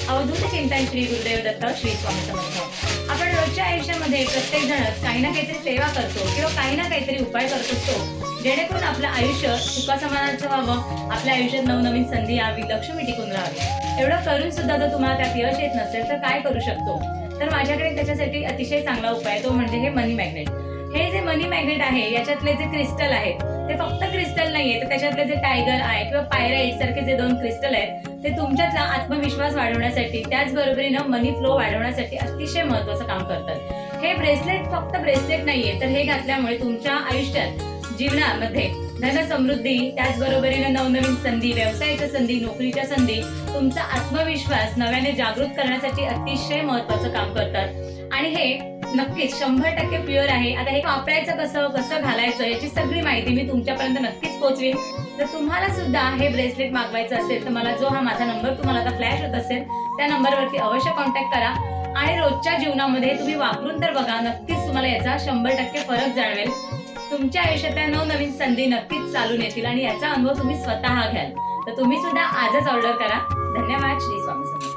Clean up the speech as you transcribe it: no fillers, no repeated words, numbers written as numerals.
अवधूत चिंतन श्री गुरुदेव दत्त श्री स्वामी समर्थ। आपण रोजच्या आयुष्यामध्ये प्रत्येक जण काही ना काहीतरी सेवा करतो किंवा काही ना काहीतरी उपाय करत असतो, जेणेकरून आपलं आयुष्य सुखासमाधानाचं व्हावं, आपल्या आयुष्यात नवनवीन संधी यावी, लक्ष्मी टिकून राहावी। एवढं करून सुद्धा जर तुम्हाला त्यात यश येत नसेल तर काय करू शकतो? तर माझ्याकडे त्याच्यासाठी अतिशय चांगला उपाय, तो म्हणजे हे मनी मॅग्नेट। हे जे मनी मॅग्नेट आहे, याच्यातले जे क्रिस्टल आहेत ते फक्त क्रिस्टल नाहीये, तर त्याच्यातले जे टायगर आहे किंवा पायराइट सारखे जे 2 क्रिस्टल आहेत ते तुमच्यातला आत्मविश्वास वाढवण्यासाठी, त्याचबरोबरीनं मनी फ्लो वाढवण्यासाठी अतिशय महत्त्वाचं काम करतात। हे ब्रेसलेट फक्त ब्रेसलेट नाहीये, तर हे घातल्यामुळे तुमच्या आयुष्यात, जीवनामध्ये धन समृद्धी, त्याचबरोबरीनं नवनवीन संधी, व्यवसायाच्या संधी, नोकरीच्या संधी, तुमचा आत्मविश्वास नव्याने जागृत करण्यासाठी अतिशय महत्त्वाचं काम करतात। आणि हे नक्कीच 100% प्युअर आहे। आता हे वापरायचं कसं घालायचं याची सगळी माहिती मी तुमच्यापर्यंत नक्कीच पोहोचवीन। जर तुम्हाला सुद्धा हे ब्रेसलेट मागवायचं असेल तर मला जो हा माझा नंबर तुम्हाला आता फ्लॅश होत असेल त्या नंबरवरती अवश्य कॉन्टॅक्ट करा आणि रोजच्या जीवनामध्ये तुम्ही वापरून तर बघा, नक्कीच तुम्हाला याचा 100% फरक जाणवेल। तुमच्या आयुष्यातल्या नवनवीन संधी नक्कीच चालून येतील आणि याचा अनुभव तुम्ही स्वतः घ्याल। तर तुम्ही सुद्धा आजच ऑर्डर करा। धन्यवाद। श्री स्वामी समर्थ।